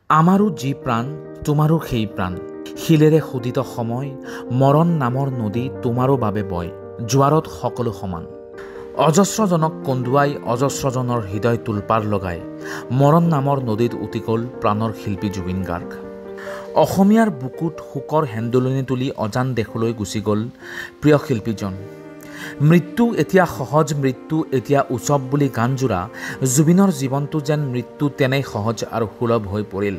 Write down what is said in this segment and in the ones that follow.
আমাৰো যি প্ৰাণ তোমাৰো সেই প্ৰাণ, শিলেৰে শোধিত সময়, মৰণ নামৰ নদী তোমাৰো বাবে বয়, জোৱাৰত সকলো সমান। অজস্ৰজনক কন্দুৱাই অজস্ৰজনৰ হৃদয় তোলপাৰ লগাই মৰণ নামৰ নদীত উটি গ'ল প্ৰাণৰ শিল্পী জুবিন গাৰ্গ। অসমীয়াৰ বুকুত শোকৰ হেন্দোলনি তুলি অজান দেশলৈ গুচি গ'ল প্ৰিয় শিল্পীজন। মৃত্যু এতিয়া সহজ, মৃত্যু এতিয়া উৎসৱ বুলি গানজোৰা জুবিনৰ জীৱনটো যেন মৃত্যু তেনেই সহজ আৰু সুলভ হৈ পৰিল।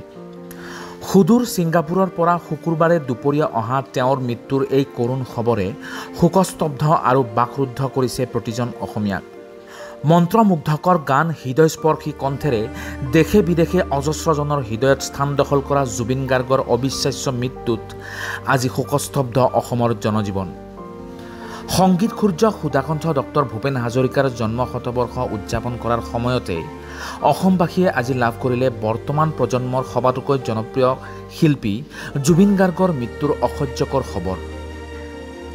সুদূৰ ছিংগাপুৰৰ পৰা শুকুৰবাৰে দুপৰীয়া অহা তেওঁৰ মৃত্যুৰ এই কৰুণ খবৰে শোকস্তব্ধ আৰু বাকৰুদ্ধ কৰিছে প্ৰতিজন অসমীয়াক। মন্ত্ৰমুগ্ধকৰ গান, হৃদয়স্পৰ্শী কণ্ঠেৰে দেশে বিদেশে অজস্ৰজনৰ হৃদয়ত স্থান দখল কৰা জুবিন গাৰ্গৰ অবিশ্বাস্য মৃত্যুত আজি শোকস্তব্ধ অসমৰ জনজীৱন। সংগীত সূৰ্য সুধাকণ্ঠ ডক্টৰ ভূপেন হাজৰিকাৰ জন্ম শতবৰ্ষ উদযাপন কৰাৰ সময়তে অসমবাসীয়ে আজি লাভ কৰিলে বৰ্তমান প্ৰজন্মৰ সবাতোকৈ জনপ্ৰিয় শিল্পী জুবিন গাৰ্গৰ মৃত্যুৰ অসহ্যকৰ খবৰ।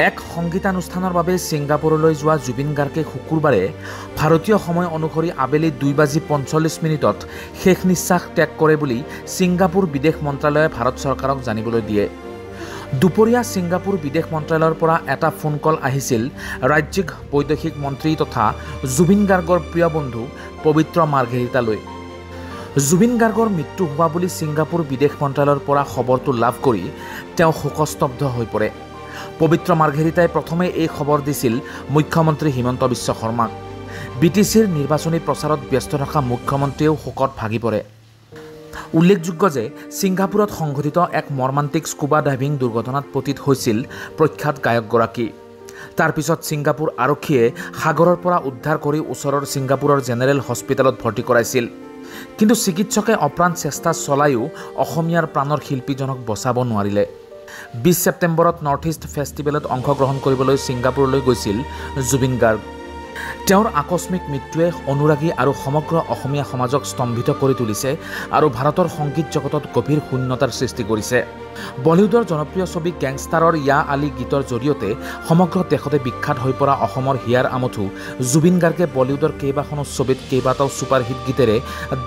এক সংগীতানুষ্ঠানৰ বাবে ছিংগাপুৰলৈ যোৱা জুবিন গাৰ্গে শুকুৰবাৰে ভাৰতীয় সময় অনুসৰি আবেলি 2:45 শেষ নিশ্বাস ত্যাগ কৰে বুলি ছিংগাপুৰ বিদেশ মন্ত্ৰালয়ে ভাৰত চৰকাৰক জানিবলৈ দিয়ে। দুপৰীয়া ছিংগাপুৰ বিদেশ মন্ত্ৰালয়ৰ পৰা এটা ফোন কল আহিছিল ৰাজ্যিক বৈদেশিক মন্ত্ৰী তথা জুবিন গাৰ্গৰ প্ৰিয় বন্ধু পবিত্ৰ মাৰ্ঘেৰিটালৈ। জুবিন গাৰ্গৰ মৃত্যু হোৱা বুলি ছিংগাপুৰ বিদেশ মন্ত্ৰালয়ৰ পৰা খবৰটো লাভ কৰি তেওঁ শোকস্তব্ধ হৈ পৰে। পবিত্ৰ মাৰ্ঘেৰিটাই প্ৰথমে এই খবৰ দিছিল মুখ্যমন্ত্ৰী হিমন্ত বিশ্ব শৰ্মাক। BTCৰ নিৰ্বাচনী প্ৰচাৰত ব্যস্ত থকা মুখ্যমন্ত্ৰীয়েও শোকত ভাগি পৰে। উল্লেখযোগ্য যে ছিংগাপুৰত সংঘটিত এক মৰ্মান্তিক স্কুবা ডাইভিং দুৰ্ঘটনাত পতিত হৈছিল প্ৰখ্যাত গায়কগৰাকী। তাৰ পিছত ছিংগাপুৰ আৰক্ষীয়ে সাগৰৰ পৰা উদ্ধাৰ কৰি ওচৰৰ ছিংগাপুৰৰ জেনেৰেল হস্পিটেলত ভৰ্তি কৰাইছিল। কিন্তু চিকিৎসকে অপ্ৰাণ চেষ্টা চলায়ো অসমীয়াৰ প্ৰাণৰ শিল্পীজনক বচাব নোৱাৰিলে। 20 ছেপ্টেম্বৰত নৰ্থ ইষ্ট ফেষ্টিভেলত অংশগ্ৰহণ কৰিবলৈ ছিংগাপুৰলৈ গৈছিল জুবিন গাৰ্গ। তেওঁৰ আকস্মিক মৃত্যুৱে অনুৰাগী আৰু সমগ্ৰ অসমীয়া সমাজক স্তম্ভিত কৰি তুলিছে আৰু ভাৰতৰ সংগীত জগতত গভীৰ শূন্যতাৰ সৃষ্টি কৰিছে। বলিউডৰ জনপ্ৰিয় ছবি গেংষ্টাৰৰ য়া আলী গীতৰ জৰিয়তে সমগ্ৰ দেশতে বিখ্যাত হৈ পৰা অসমৰ হিয়াৰ আমঠু জুবিন গাৰ্গে বলিউডৰ কেইবাখনো ছবিত কেইবাটাও ছুপাৰহিট গীতেৰে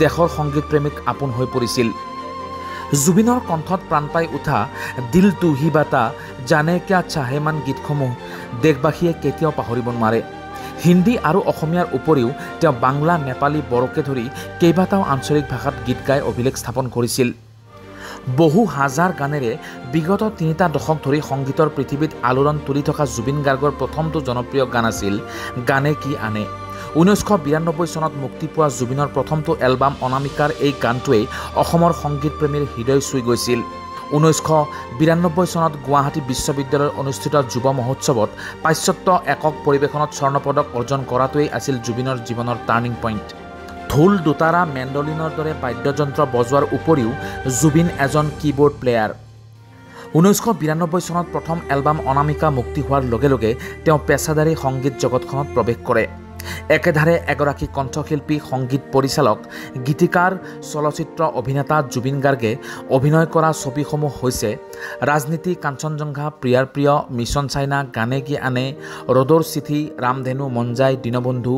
দেশৰ সংগীত প্ৰেমীক আপোন হৈ পৰিছিল। জুবিনৰ কণ্ঠত প্ৰাণ পাই উঠা দিল তু হি বাতা, জানে ক্যা চাহে মান গীতসমূহ দেশবাসীয়ে কেতিয়াও পাহৰিব নোৱাৰে। হিন্দী আৰু অসমীয়াৰ উপৰিও তেওঁ বাংলা, নেপালী, বড়োকে ধৰি কেইবাটাও আঞ্চলিক ভাষাত গীত গাই অভিলেখ স্থাপন কৰিছিল। বহু হাজাৰ গানেৰে বিগত 3টা দশক ধৰি সংগীতৰ পৃথিৱীত আলোড়ন তুলি থকা জুবিন গাৰ্গৰ প্ৰথমটো জনপ্ৰিয় গান আছিল গানে কি আনে। 1992 চনত মুক্তি পোৱা জুবিনৰ প্ৰথমটো এলবাম অনামিকাৰ এই গানটোৱেই অসমৰ সংগীত প্ৰেমীৰ হৃদয় চুই গৈছিল। 1992 চনত গুৱাহাটী বিশ্ববিদ্যালয়ত অনুষ্ঠিত যুৱ মহোৎসৱত পাশ্চাত্য একক পৰিৱেশনত স্বৰ্ণপদক অৰ্জন কৰাটোৱেই আছিল জুবিনৰ জীৱনৰ টাৰ্ণিং পইণ্ট। ঢোল, দোতাৰা, মেণ্ডলিনৰ দৰে বাদ্যযন্ত্ৰ বজোৱাৰ উপৰিও জুবিন এজন কীবোৰ্ড প্লেয়াৰ। 1992 চনত প্ৰথম এলবাম অনামিকা মুক্তি হোৱাৰ লগে লগে তেওঁ পেছাদাৰী সংগীত জগতখনত প্ৰৱেশ কৰে। একেধাৰে এগৰাকী কণ্ঠশিল্পী, সংগীত পৰিচালক, গীতিকাৰ, চলচ্চিত্ৰ অভিনেতা জুবিন গাৰ্গে অভিনয় কৰা ছবিসমূহ হৈছে ৰাজনীতি, কাঞ্চনজংঘা, প্ৰিয়াৰ প্ৰিয়, মিছন চাইনা, গানে কি আনে, ৰ'দৰ চিঠি, ৰামধেনু, মন যায়, দীনবন্ধু,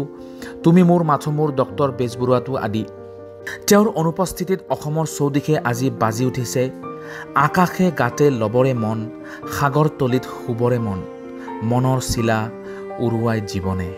তুমি মোৰ মাথো মোৰ, ডক্টৰ বেজবৰুৱাটো আদি। তেওঁৰ অনুপস্থিতিত অসমৰ চৌদিশে আজি বাজি উঠিছে আকাশে গাতে লবৰে মন, সাগৰ তলিত শুবৰে মন, মনৰ চিলা উৰুৱাই জীৱনে।